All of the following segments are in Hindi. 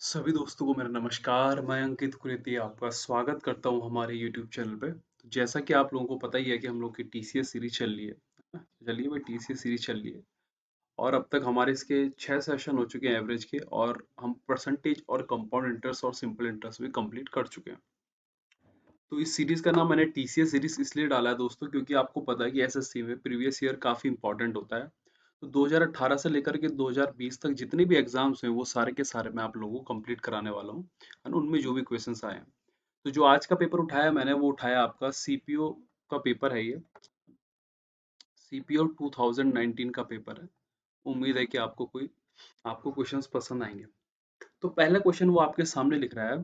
सभी दोस्तों को मेरा नमस्कार। मैं अंकित कुरेती आपका स्वागत करता हूं हमारे यूट्यूब चैनल पे। तो जैसा कि आप लोगों को पता ही है कि हम लोग की टीसीएस सीरीज चल रही है ना? चलिए भाई, टीसीएस सीरीज चल रही है और अब तक हमारे इसके 6 सेशन हो चुके हैं एवरेज के, और हम परसेंटेज और कंपाउंड इंटरेस्ट और सिंपल इंटरेस्ट भी कंप्लीट कर चुके हैं। तो इस सीरीज का नाम मैंने टीसीएस सीरीज इसलिए डाला है दोस्तों, क्योंकि आपको पता है कि एसएससी में प्रीवियस ईयर काफी इंपॉर्टेंट होता है। तो 2018 से लेकर के 2020 तक जितने भी एग्जाम्स हैं वो सारे के सारे मैं आप लोगों को कंप्लीट कराने वाला हूँ, है ना। उनमें जो भी क्वेश्चंस आए हैं, तो जो आज का पेपर उठाया मैंने वो उठाया आपका सीपीओ का पेपर है। ये सीपीओ 2019 का पेपर है। उम्मीद है कि आपको क्वेश्चंस पसंद आएंगे। तो पहला क्वेश्चन वो आपके सामने लिख रहा है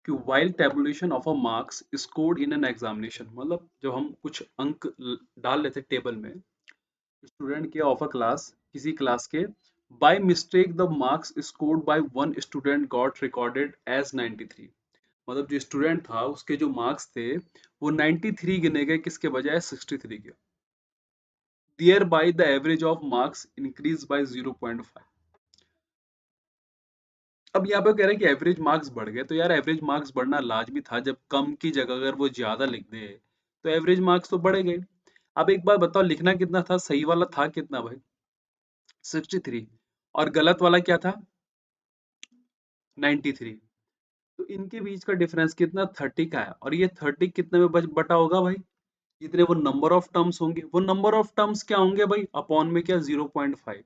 कि while tabulation of a marks scored in an examination, मतलब जब हम कुछ अंक डाल लेते टेबल में स्टूडेंट के ऑफ अ क्लास, किसी क्लास के, by mistake the marks scored by one student got recorded as 93। मतलब जो स्टूडेंट था उसके जो मार्क्स थे वो 93 गिने गए, किसके बजाय 63 के। Their by the average of marks increase by 0.5। अब यहाँ पे कह रहे हैं कि एवरेज मार्क्स बढ़ गए, तो यार एवरेज मार्क्स बढ़ना लाजमी था। जब कम की जगह अगर वो ज्यादा लिख दे तो एवरेज मार्क्स तो बढ़े गए। अब एक बार बताओ, लिखना कितना था? सही वाला था कितना भाई? 63। और गलत वाला क्या था? 93। तो इनके बीच का डिफरेंस कितना? 30 का है। और ये 30 कितने में बटा होगा भाई? जितने वो नंबर ऑफ टर्म्स होंगे, वो नंबर ऑफ टर्म्स क्या होंगे भाई? अपॉन में क्या? 0.5।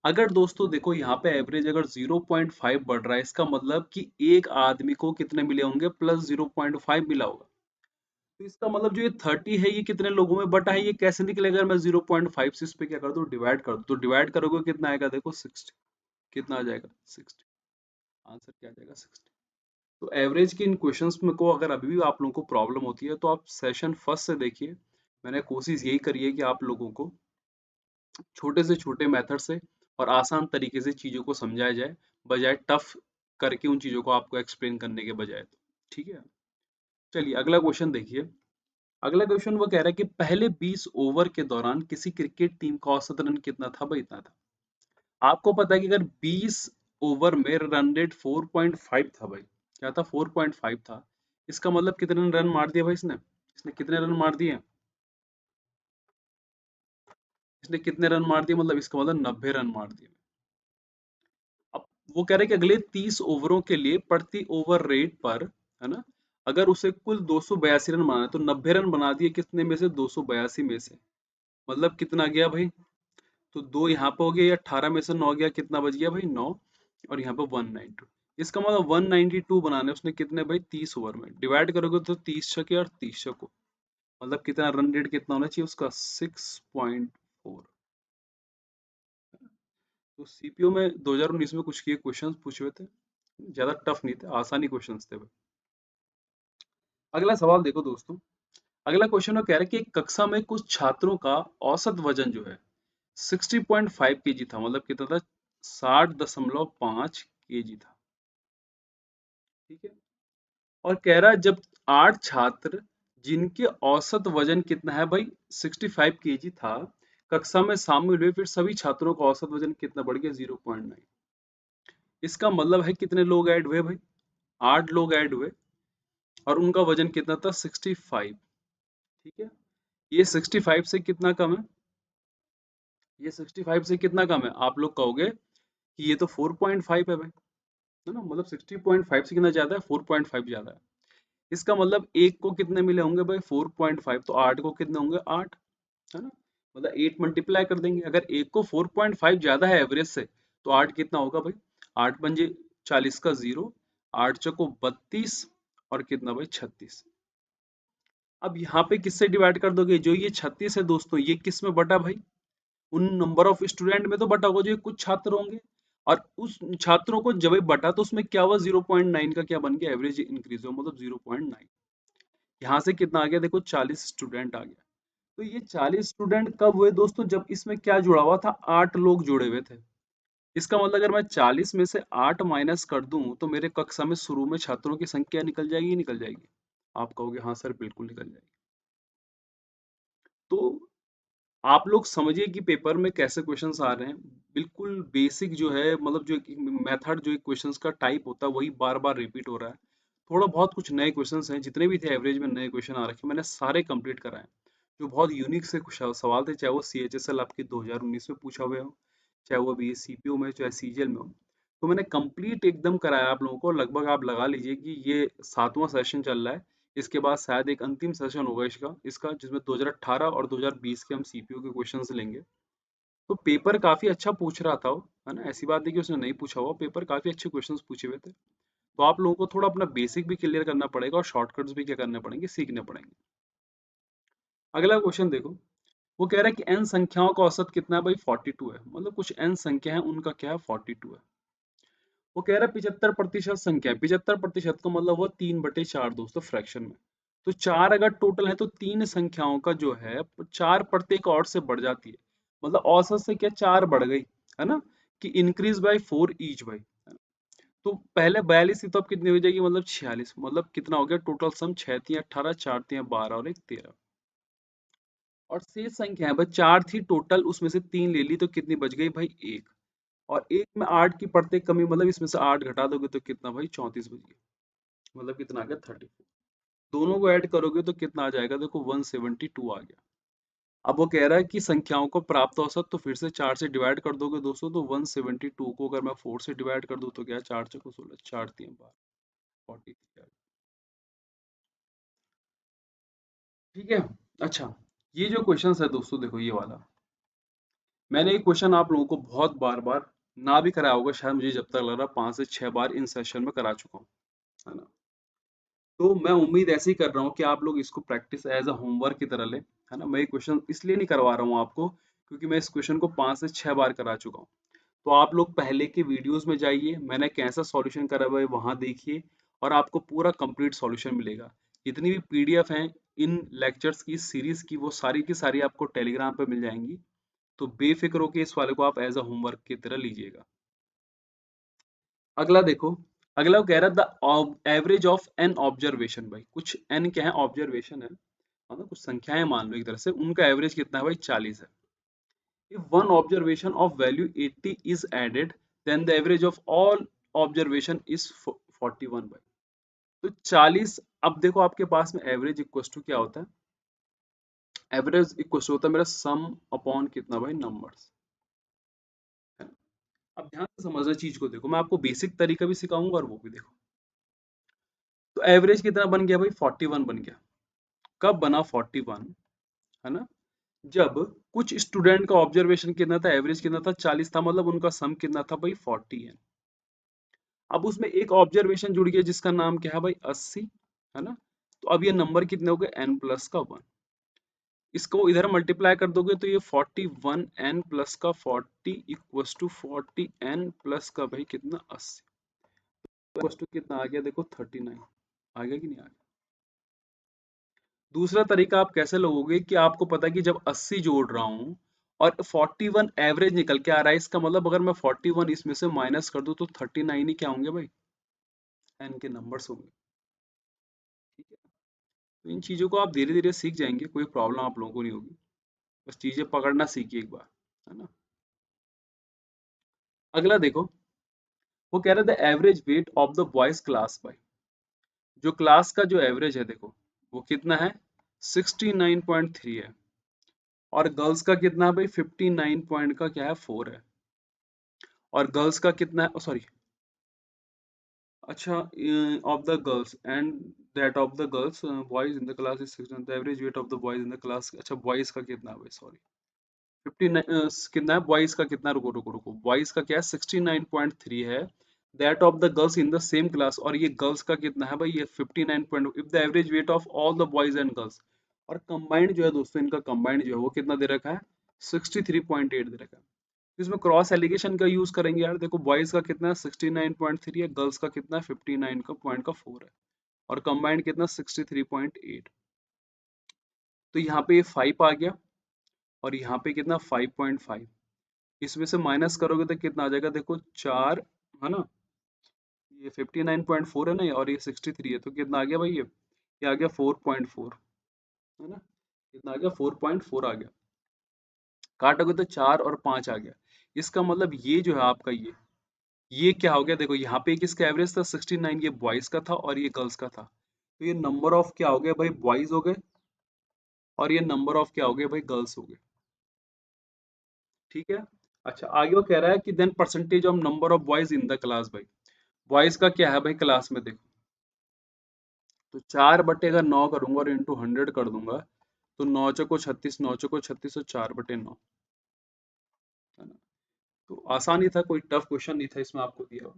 अगर दोस्तों देखो यहाँ पे एवरेज अगर 0.5 बढ़ रहा है, इसका मतलब कि एक आदमी को कितने मिले होंगे? प्लस 0.5 मिला होगा। तो इसका मतलब जो ये 30 है ये कितने लोगों में बटा है? ये कैसे निकलेगा? अगर मैं 0.5 से इस पे क्या कर दूं? डिवाइड कर दूं, तो डिवाइड करोगे कितना आएगा? देखो 60। कितना आ जाएगा? 60। आंसर क्या आ जाएगा? 60। तो एवरेज के इन क्वेश्चंस में को अगर अभी भी आप लोगों को प्रॉब्लम होती है तो आप सेशन फर्स्ट से देखिए। मैंने कोशिश यही करी है कि आप लोगों को छोटे से छोटे मेथड से और आसान तरीके से चीजों को समझाया जाए, बजाय टफ करके उन चीजों को आपको एक्सप्लेन करने के बजाय। तो ठीक है, चलिए अगला क्वेश्चन देखिए। अगला क्वेश्चन वो कह रहा है कि पहले 20 ओवर के दौरान किसी क्रिकेट टीम का औसत रन कितना था भाई? इतना था। आपको पता है कि अगर 20 ओवर में रन रेट 4.5 था भाई। क्या था? 4.5 था। इसका मतलब कितने रन मार दिए भाई इसने? इसने कितने रन मार दिए? इसने कितने रन मार दिए? मतलब इसका मतलब 90 रन मार दिए। अब वो कह रहे हैं कि अगले 30 ओवरों के लिए प्रति ओवर रेट पर, है ना, अगर उसे कुल 282 रन बनाना है तो 90 रन बना दिए कितने में से? 282 में से। मतलब कितना गया भाई? तो दो यहाँ पे हो गया, ये 18 में से 9 गया, कितना बच गया भाई? 9। और यहाँ पे 192। इसका मतलब 192 बनाने उसने कितने भाई? 30 ओवर में। डिवाइड करोगे तो 30 छके और 30 छको, मतलब कितना रन रेट कितना होना चाहिए उसका? 6.4। तो सीपीओ में 2019 में कुछ किए क्वेश्चन पूछे हुए थे, ज्यादा टफ नहीं थे, आसानी क्वेश्चन थे भाई। अगला सवाल देखो दोस्तों। अगला क्वेश्चन में कह रहा है कि एक कक्षा में कुछ छात्रों का औसत वजन जो है 60.5 केजी था। मतलब कितना था? 60.5 केजी था। ठीक है। और कह रहा है जब 8 छात्र जिनके औसत वजन कितना है भाई? 65 केजी था, कक्षा में शामिल हुए, फिर सभी छात्रों का औसत वजन कितना बढ़ गया? 0.9। इसका मतलब है कितने लोग ऐड हुए भाई? 8 लोग ऐड हुए और उनका वजन कितना था? 65। ठीक है। ये 65 से कितना कम है? ये 65 से कितना कम है? आप लोग कहोगे कि ये तो 4.5 है भाई, है ना। मतलब 60.5 से कितना ज्यादा है? 4.5 ज्यादा है। इसका मतलब एक को कितने मिले होंगे भाई? 4.5। तो 8 को कितने होंगे? 8, है ना। मतलब 8 मल्टीप्लाई कर देंगे। अगर एक को 4.5 ज्यादा है एवरेज से, तो 8 कितना होगा भाई? 8 पंजे 40 का 0, 8 चौको 32, और कितना भाई? 36। अब यहाँ पे किससे डिवाइड कर दोगे? जो ये 36 है दोस्तों, ये किस में बटा भाई? उन नंबर ऑफ स्टूडेंट में तो बटा होगा, जो ये कुछ छात्र होंगे। और उस छात्रों को जब ये बटा तो उसमें क्या हुआ? 0.9 का क्या बन गया? एवरेज इंक्रीज हुआ, मतलब 0.9। यहाँ से कितना आ गया? देखो 40 स्टूडेंट आ गया। तो ये 40 स्टूडेंट कब हुए दोस्तों? जब इसमें क्या जुड़ा हुआ था? 8 लोग जुड़े हुए थे। इसका मतलब अगर मैं 40 में से 8 माइनस कर दूं तो मेरे कक्षा में शुरू में छात्रों की संख्या निकल जाएगी? निकल जाएगी? आप कहोगे हाँ सर बिल्कुल निकल जाएगी। तो आप लोग समझिए कि पेपर में कैसे क्वेश्चंस आ रहे हैं। बिल्कुल बेसिक जो है, मतलब जो मेथड, जो क्वेश्चंस का टाइप होता है वही बार बार रिपीट हो रहा है। थोड़ा बहुत कुछ नए क्वेश्चंस हैं, जितने भी थे एवरेज में नए क्वेश्चन आ रखे, मैंने सारे कंप्लीट कराए। जो बहुत यूनिक से कुछ सवाल थे, चाहे वो CHSL आपके 2019 में पूछा हुए हो, चाहे वो भी CPO में, चाहे CGL में हो, तो मैंने कंप्लीट एकदम कराया आप लोगों को। लगभग आप लगा लीजिए कि ये 7वां सेशन चल रहा है। इसके बाद शायद एक अंतिम सेशन होगा इसका इसका जिसमें 2018 और 2020 के हम CPO के क्वेश्चंस लेंगे। तो पेपर काफी अच्छा पूछ रहा था वो, है ना, ऐसी बात नहीं कि उसने नहीं पूछा हुआ, पेपर काफी अच्छे क्वेश्चंस पूछे हुए थे। तो आप लोगों को थोड़ा अपना बेसिक भी क्लियर करना पड़ेगा और शॉर्टकट्स भी क्या करने पड़ेंगे, सीखने पड़ेंगे। अगला क्वेश्चन देखो। वो कह रहा है कि n संख्याओं का औसत कितना है भाई, 42 है। मतलब कुछ n संख्या है, उनका क्या है, 42 है। वो कह रहा है 75% संख्या है। 75% का मतलब हुआ 3/4 दोस्तों, फ्रैक्शन में। तो 4 अगर टोटल है तो तीन संख्याओं का जो है 4 प्रत्येक और से बढ़ जाती है। मतलब औसत से क्या 4 बढ़ गई, है ना, कि इंक्रीज बाय 4 ईच बाई। तो पहले 42 थी तो अब कितनी हो जाएगी, मतलब 46। मतलब कितना हो गया टोटल सम, 6 3 18, 4 3 12 और 1 13। और शेष संख्या है भाई, 4 थी टोटल, उसमें से 3 ले ली तो कितनी बच गई भाई, 1। और 1 में 8 की प्रत्येक कमी, मतलब इसमें से 8 घटा दोगे तो कितना भाई, 34 बच गया। मतलब कितना आ गया, 34। दोनों को ऐड करोगे तो कितना आ जाएगा, देखो 172 आ गया। अब वो कह रहा है कि संख्याओं को प्राप्त औसत, तो फिर से 4 से डिवाइड कर दोगे दोस्तों, तो 172 को अगर मैं 4 से डिवाइड कर दूं तो क्या है, 4 चौको 16, 4 3 12, 43। ठीक है। अच्छा, ये जो क्वेश्चन है दोस्तों, देखो ये वाला, मैंने ये क्वेश्चन आप लोगों को बहुत बार बार ना भी कराया होगा शायद, मुझे जब तक लग रहा है 5 से 6 बार इन सेशन में करा चुका हूँ, है ना। तो मैं उम्मीद ऐसे ही कर रहा हूँ कि आप लोग इसको प्रैक्टिस एज अ होमवर्क की तरह लें, है ना। मैं ये क्वेश्चन इसलिए नहीं करवा रहा हूँ आपको, क्योंकि मैं इस क्वेश्चन को 5 से 6 बार करा चुका हूँ। तो आप लोग पहले के वीडियोस में जाइए, मैंने कैसा सॉल्यूशन करा हुआ है वहां देखिए, और आपको पूरा कंप्लीट सॉल्यूशन मिलेगा। जितनी भी PDF हैं इन लेक्चर्स की सीरीज की, वो सारी की सारी आपको टेलीग्राम पे मिल जाएंगी। तो बेफिक्र होकर इस वाले को आप एज अ होमवर्क की तरह लीजिएगा। अगला देखो। अगला वो कह रहा था the average of n observation. भाई कुछ एन क्या है, ऑब्जर्वेशन है, मतलब कुछ संख्याएं मान लो एक तरह से, उनका एवरेज कितना है भाई, 40 है। If one observation of value 80 is added, then the average of all observation is 41 भाई। तो 40, अब देखो आपके पास में एवरेज इक्वल टू क्या होता है, एवरेज इक्वल टू होता है मेरा सम अपॉन कितना भाई, नंबर्स, है ना। अब ध्यान से समझना चीज को, देखो मैं आपको बेसिक तरीका भी सिखाऊंगा और वो भी देखो। तो एवरेज कितना बन गया भाई, 41 बन गया। कब बना 41, है ना, जब कुछ स्टूडेंट का ऑब्जर्वेशन कितना था, एवरेज कितना था, 40 था, मतलब उनका सम कितना था भाई, 40 है। अब उसमें एक ऑब्जर्वेशन जुड़ गया जिसका नाम क्या है भाई, 80, है ना। तो अब ये नंबर कितने हो गए, n+1। इसको इधर मल्टीप्लाई कर दोगे तो ये 41n+40 इक्वस टू 40n+ का भाई कितना, 80 इक्वस टू कितना आ गया, देखो 39। आ गया कि नहीं आ गया। दूसरा तरीका आप कैसे लोगोगे, कि आपको पता है कि जब 80 जोड़ रहा हूं और 41 एवरेज निकल के आ रहा है, इसका मतलब अगर मैं 41 इसमें से माइनस कर दूं तो 39 ही क्या होंगे भाई, एन के नंबर्स होंगे। ठीक है। तो इन चीजों को आप धीरे धीरे सीख जाएंगे, कोई प्रॉब्लम आप लोगों को नहीं होगी। बस चीजें पकड़ना सीखिए एक बार, है ना। अगला देखो। वो कह रहे थे average weight of the boys class by, जो क्लास का जो एवरेज है देखो, वो कितना है, 69.3 है। और गर्ल्स का कितना है भाई, 59 पॉइंट का क्या है, 4 है। और गर्ल्स का कितना है, सॉरी, अच्छा, of the girls and that of the girls boys in the class is 69, the average weight of the boys in the class, अच्छा बॉयज का कितना है भाई, सॉरी, 59 कितना है, बॉयज का कितना, रुको रुको रुको, बॉयज का क्या है, 69.3 है। That of the girls in the same class, और ये गर्ल्स का कितना है भाई, ये 59 point, if the average weight of all the boys and girls. और कंबाइंड जो है दोस्तों, इनका कंबाइंड जो है वो कितना दे रखा है, 63.8 दे रखा है। इसमें क्रॉस एलिगेशन का यूज करेंगे यार, देखो बॉयज का कितना है 69.3 है, गर्ल्स का कितना है 59 का पॉइंट का 4 है, और कंबाइंड कितना 63.8। तो यहाँ पे ये 5 आ गया, और यहाँ पे कितना 5.5। इसमें से माइनस करोगे तो कितना आ जाएगा, देखो 4, है ना, ये 59.4 है ना, और ये 63 है, तो कितना आ गया भाई, ये आ गया 4.4, है ना, कितना आ गया, 4.4 आ गया। काटोगे तो 4 और 5 आ गया। इसका मतलब ये जो है आपका ये क्या हो गया, देखो यहाँ पे किसका एवरेज था 69, ये बॉयज का था और ये गर्ल्स का था, तो ये नंबर ऑफ क्या हो गया भाई, बॉयज हो गए, और ये नंबर ऑफ क्या हो गए भाई, गर्ल्स हो गए। ठीक है। अच्छा, आगे वो कह रहा है कि then percentage of number of boys in the class भाई। बॉयज का क्या है भाई क्लास में, देखो तो 4 बटे अगर 9 करूंगा और इंटू 100 कर दूंगा, तो 9 चौको 36, 9 चौको 36 और 4/9, है ना। तो आसान ही था, कोई टफ क्वेश्चन नहीं था इसमें आपको दिया हुआ।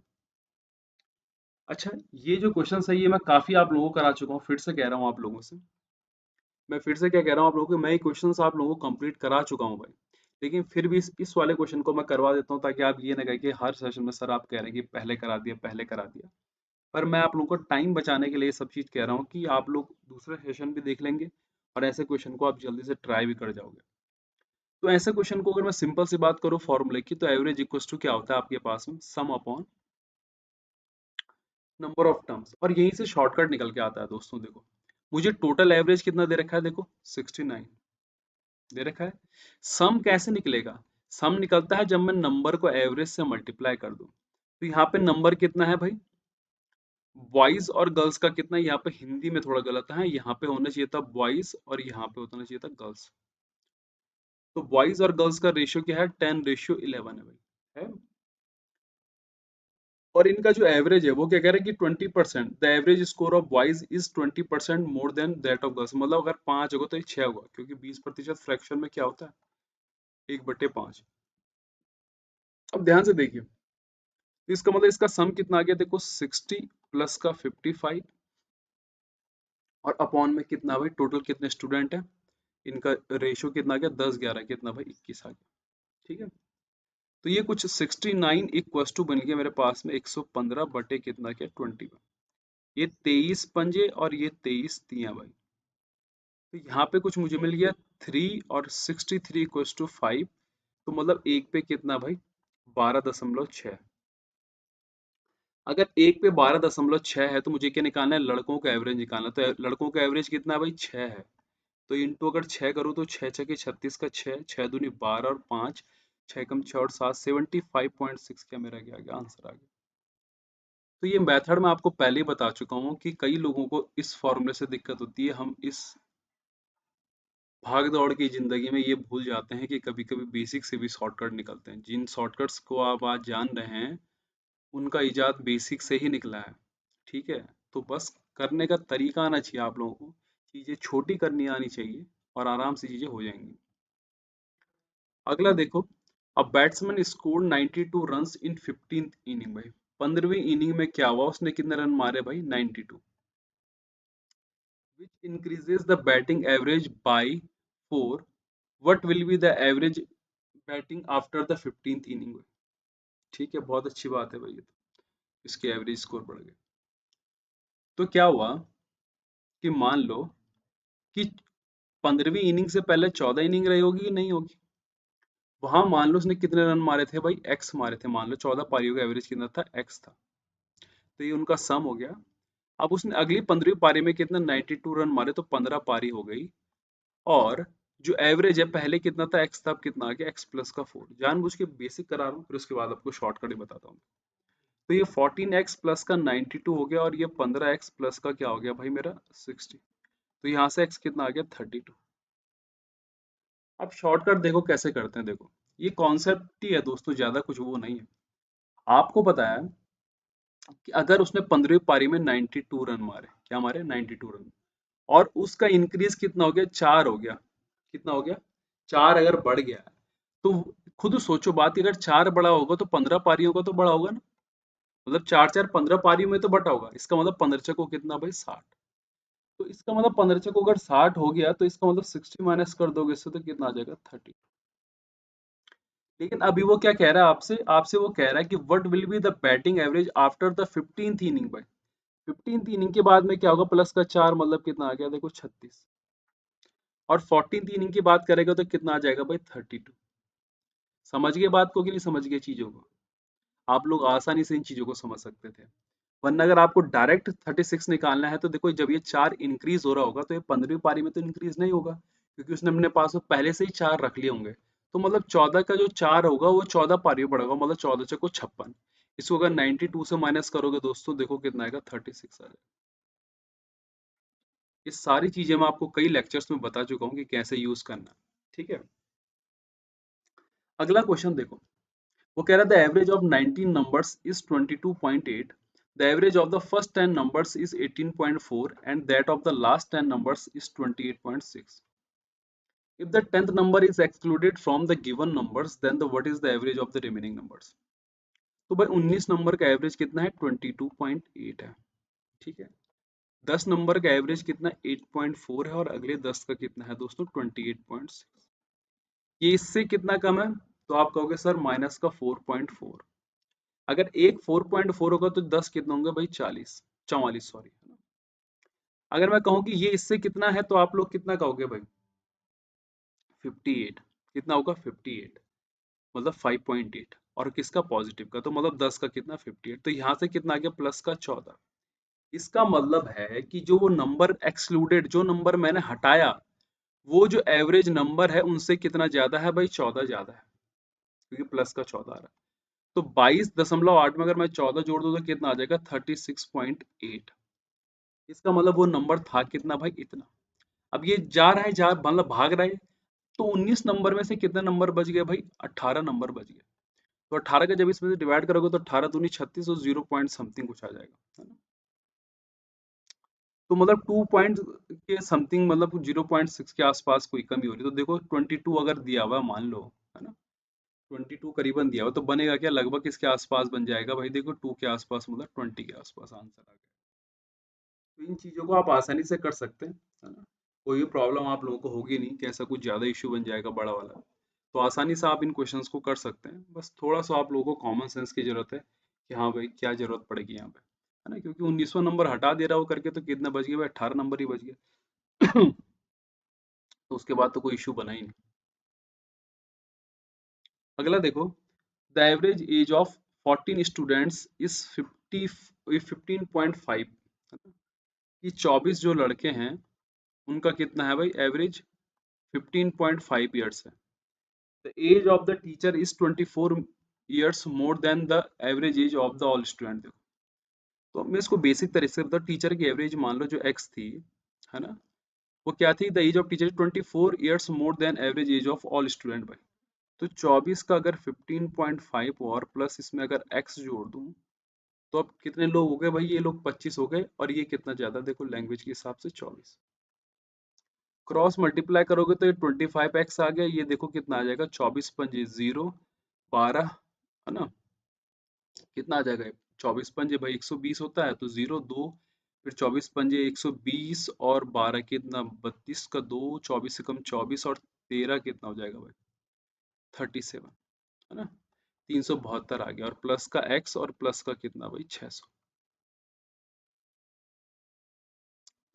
अच्छा, ये जो क्वेश्चन है ये मैं काफी आप लोगों को करा चुका हूँ, फिर से कह रहा हूँ आप लोगों से। मैं फिर से क्या कह रहा हूँ आप लोगों को, मैं ये क्वेश्चन आप लोगों को कंप्लीट करा चुका हूँ भाई, लेकिन फिर भी इस वाले क्वेश्चन को मैं करवा देता हूँ, ताकि आप ये ना कहें कि हर सेशन में सर आप कह रहे हैं कि पहले करा दिया, पहले करा दिया। पर मैं आप लोगों को टाइम बचाने के लिए ये सब चीज कह रहा हूँ कि आप लोग दूसरे सेशन भी देख लेंगे और ऐसे क्वेश्चन को आप जल्दी से ट्राई भी कर जाओगे। तो ऐसे क्वेश्चन को अगर मैं सिंपल सी बात करूँ फॉर्मूले की, तो एवरेज इक्वल्स टू क्या होता है आपके पास में, सम अपॉन नंबर ऑफ टर्म्स, और यहीं से शॉर्टकट निकल के आता है दोस्तों। देखो मुझे टोटल एवरेज कितना दे रखा है, देखो 69 दे रखा है। सम कैसे निकलेगा, सम निकलता है जब मैं नंबर को एवरेज से मल्टीप्लाई कर दूं। तो यहाँ पे नंबर कितना है भाई, बॉयज और गर्ल्स का कितना है, यहाँ पे हिंदी में थोड़ा गलत है, यहाँ पे होना चाहिए था बॉयज और यहाँ पे होना चाहिए था गर्ल्स। तो बॉयज और गर्ल्स का रेशियो क्या है, 10:11 है भाई, है। और इनका जो एवरेज है वो क्या कह रहा है कि 20%, the average score of boys is 20% more than that of girls. मतलब अगर 5 होगा तो ये 6 होगा, क्योंकि 20% फ्रैक्शन में क्या होता है, 1/5। अब ध्यान से देखिए, तो इसका मतलब इसका सम कितना आ गया, देखो 60 प्लस का 55, और अपॉन में कितना भाई, टोटल कितने स्टूडेंट है, इनका रेशियो कितना आ गया, 10:11 कितना भाई, 21 आ गया। ठीक है। तो ये कुछ 69 इक्वस टू बन गया मेरे पास में 115 बटे कितना क्या, 20। ये 23 पंजे और ये 23 तिया भाई। तो यहाँ पे कुछ मुझे मिल गया 3, और 63 इक्वस टू 5। तो मतलब एक पे कितना भाई, 12.6। अगर एक पे 12.6 है तो मुझे क्या निकालना है, लड़कों का एवरेज निकालना है। तो लड़कों का एवरेज कितना है भाई, 6 है। तो इंटू अगर 6 करूँ तो 6 छके 36 का 6, 6 दूनी 12 और 5, 6 कम 6 और 7, 75.6 क्या मेरा क्या आ गया, आंसर आ गया। तो ये मेथड मैं आपको पहले ही बता चुका हूँ कि कई लोगों को इस फॉर्मूले से दिक्कत होती है। हम इस भाग दौड़ की जिंदगी में ये भूल जाते हैं कि कभी कभी बेसिक से भी शॉर्टकट निकलते हैं। जिन शॉर्टकट्स को आप आज जान रहे हैं, उनका इजाद बेसिक से ही निकला है। ठीक है। तो बस करने का तरीका आना चाहिए आप लोगों को, चीजें छोटी करनी आनी चाहिए और आराम से चीजें हो जाएंगी। अगला देखो, a batsman scored 92 runs in 15th inning भाई। 15वीं इनिंग में क्या हुआ, उसने कितने रन मारे भाई, 92, which increases the batting average by 4. What will be the average batting after the 15th inning. ठीक है, बहुत अच्छी बात है भाई, ये तो इसके एवरेज स्कोर बढ़ गए। तो क्या हुआ कि मान लो कि 15वीं इनिंग से पहले 14 इनिंग रही होगी कि नहीं होगी। वहां मान लो उसने कितने रन मारे थे भाई, एक्स मारे थे। मान लो 14 पारियों का एवरेज कितना था, एक्स था। तो ये उनका सम हो गया। अब उसने अगली 15वीं पारी में कितना, 92 रन मारे, तो 15 पारी हो गई। और जो एवरेज है पहले कितना था, एक्स था, अब कितना आ गया, एक्स प्लस का 4। जानबूझ के बेसिक करा रहा हूँ, फिर उसके बाद आपको शॉर्टकट ही बताता हूँ। तो ये 14x प्लस का 92 हो गया, और ये 15x प्लस का क्या हो गया भाई मेरा, 60। तो यहाँ से x कितना आ गया, 32। अब शॉर्टकट देखो कैसे करते हैं, देखो ये कॉन्सेप्ट ही है दोस्तों, ज्यादा कुछ वो नहीं है। आपको पता है कि अगर उसने 15वीं पारी में 92 रन मारे, क्या मारे, 92 रन, और उसका इंक्रीज कितना हो गया, 4 हो गया। कितना हो गया, 4 अगर बढ़ गया है, तो खुद सोचो बात कि अगर 4 बड़ा होगा तो 15 पारियों का तो बड़ा होगा ना। मतलब 4 4 15 पारियों में तो बटा होगा। इसका मतलब 15 को कितना भाई, 60। तो इसका मतलब 15 को अगर 60 हो गया, तो इसका मतलब 60 माइनस कर दोगे इससे, तो कितना आ जाएगा, 30। लेकिन अभी वो क्या कह रहा है आपसे, आपसे वो कह रहा है कि what will be the batting average after the 15th inning भाई। 15th इनिंग के बाद में क्या होगा, प्लस का 4, मतलब कितना आ गया देखो, 36। और 14th इनिंग की बात करेगा तो कितना आ जाएगा भाई, 32। समझ गए बात को कि नहीं समझ गए चीजों को। आप लोग आसानी से इन चीजों को समझ सकते थे। वरना अगर आपको डायरेक्ट 36 निकालना है, तो देखो जब ये 4 इंक्रीज हो रहा होगा, तो ये 15वीं पारी में तो इंक्रीज नहीं होगा, क्योंकि उसने अपने पास में पहले से ही 4 रख लिए होंगे। तो मतलब 14 का जो 4 होगा वो 14 पारी में पड़ेगा, मतलब 14 चौको 56। इसको अगर 92 से माइनस करोगे दोस्तों, देखो कितना आएगा, 36 आ जाएगा। ये सारी चीजें मैं आपको कई लेक्चर्स में बता चुका हूँ कि कैसे यूज करना है। ठीक है, अगला क्वेश्चन देखो। वो कह रहा था average of 19 numbers is 22.8, the average of the first 10 numbers is 18.4 and that of the last 10 numbers is 28.6। If the 10th number is excluded from the given numbers, then the what is the average of the remaining numbers? तो भाई 19 नंबर का एवरेज कितना है, 22.8 है। ठीक है, 10 नंबर का एवरेज कितना, 8.4 है, और अगले 10 का कितना है दोस्तों, 28.6। ये इससे कितना कम है, तो आप कहोगे सर माइनस का 4.4। अगर एक 4.4 होगा तो 10 कितना होंगे भाई, 40, 44 सॉरी। अगर मैं कहूँ कि ये इससे कितना है, तो आप लोग कितना कहोगे भाई, 58। कितना होगा, 58, मतलब 5.8। और किसका, पॉजिटिव का, तो मतलब 10 का कितना, 58। तो यहाँ से कितना आ गया, प्लस का 14। इसका मतलब है कि जो वो नंबर एक्सक्लूडेड, जो नंबर मैंने हटाया, वो जो एवरेज नंबर है उनसे कितना ज्यादा है भाई, 14 ज्यादा है, क्योंकि प्लस का 14 आ रहा है। तो 22.8 में अगर मैं 14 जोड़ दूं तो कितना आ जाएगा, 36.8। इसका मतलब वो नंबर था कितना भाई, इतना। अब ये जा रहा है, जा मतलब भाग रहा है, तो 19 नंबर में से कितने नंबर बच गए भाई, 18 नंबर बच गए। तो 18 का जब इसमें से डिवाइड करोगे तो 18 दूनी 36 और 0 पॉइंट समथिंग कुछ आ जाएगा, है ना। तो मतलब 2 पॉइंट के समथिंग, मतलब 0.6 के आसपास कोई कमी हो रही है। तो देखो 22 अगर दिया हुआ है, मान लो, है ना, 22 करीबन दिया हुआ, तो बनेगा क्या, लगभग इसके आसपास बन जाएगा भाई। देखो 2 के आसपास, मतलब 20 के आसपास आंसर आ गया। तो इन चीजों को आप आसानी से कर सकते हैं, है ना। कोई भी प्रॉब्लम आप लोगों को होगी नहीं कि ऐसा कुछ ज्यादा इश्यू बन जाएगा बड़ा वाला। तो आसानी से आप इन क्वेश्चंस को कर सकते हैं। बस थोड़ा सा आप लोगों को कॉमन सेंस की जरूरत है कि हाँ भाई क्या जरूरत पड़ेगी यहाँ पे, है ना, क्योंकि 19वां नंबर हटा दे रहा हो करके तो कितना बच गया भाई, 18 नंबर ही बच गया। तो उसके बाद तो कोई इशू बना ही नहीं। अगला देखो, the average age of 14 students is 15.5। ये 24 जो लड़के हैं उनका कितना है भाई एवरेज, 15.5 ईयर्स है। The age of the teacher is 24 years more than the average age of the all student. देखो, तो मैं इसको बेसिक तरीके से बता, टीचर की एवरेज मान लो जो एक्स थी, है ना, वो क्या थी, the age of teacher 24 years more than average age of all student भाई। तो 24 का अगर 15.5 और प्लस इसमें अगर x जोड़ दूं, तो अब कितने लोग हो गए भाई, ये लोग 25 हो गए, और ये कितना ज्यादा, देखो लैंग्वेज के हिसाब से 24। क्रॉस मल्टीप्लाई करोगे तो ये 25x आ गया, ये देखो कितना आ जाएगा, 24 पंजे 0, 12, है ना, कितना आ जाएगा, 24 पंजे भाई 120 होता है, तो 0 2, फिर 24 पंजे 120, और 12 कितना, 32 का 2, 24 से कम 24, और 13 कितना हो जाएगा भाई, 37, है ना, 372 आ गया, और प्लस का x, और प्लस का कितना भाई, 600।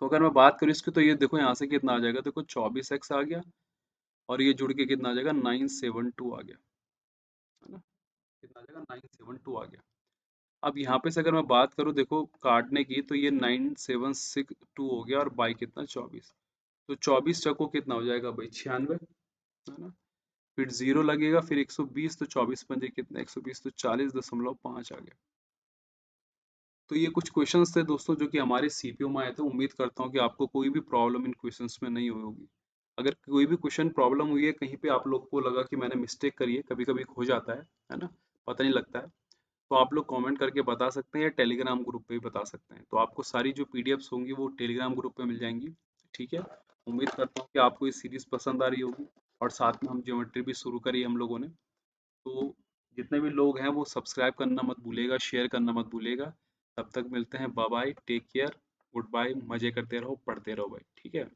तो अगर मैं बात करूँ इसकी, तो ये देखो यहाँ से कितना आ जाएगा, देखो 24x आ गया, और ये जुड़ के कितना आ जाएगा, 972 आ गया, है ना, कितना आ जाएगा, 972 आ गया। अब यहाँ पे से अगर मैं बात करूँ देखो काटने की, तो ये 9762 हो गया, और बाई कितना, 24। तो 24 चको कितना हो जाएगा भाई, 96, है ना, फिर जीरो लगेगा, फिर 120, तो 24 पंजे कितना, 120, तो 40.5 आ गया। तो ये कुछ क्वेश्चंस थे दोस्तों जो कि हमारे सीपीयू में आए थे। उम्मीद करता हूँ कि आपको कोई भी प्रॉब्लम इन क्वेश्चंस में नहीं हुई होगी। अगर कोई भी क्वेश्चन प्रॉब्लम हुई है, कहीं पे आप लोग को लगा कि मैंने मिस्टेक करी है, कभी कभी हो जाता है ना, पता नहीं लगता है, तो आप लोग कमेंट करके बता सकते हैं, या टेलीग्राम ग्रुप पे भी बता सकते हैं। तो आपको सारी जो पीडीएफ्स होंगी वो टेलीग्राम ग्रुप पे मिल जाएंगी। ठीक है, उम्मीद करता हूँ कि आपको ये सीरीज पसंद आ रही होगी, और साथ में हम ज्योमेट्री भी शुरू करी हम लोगों ने। तो जितने भी लोग हैं वो सब्सक्राइब करना मत भूलिएगा, शेयर करना मत भूलिएगा। तब तक मिलते हैं, bye bye, take care, good bye, मजे करते रहो, पढ़ते रहो भाई, ठीक है।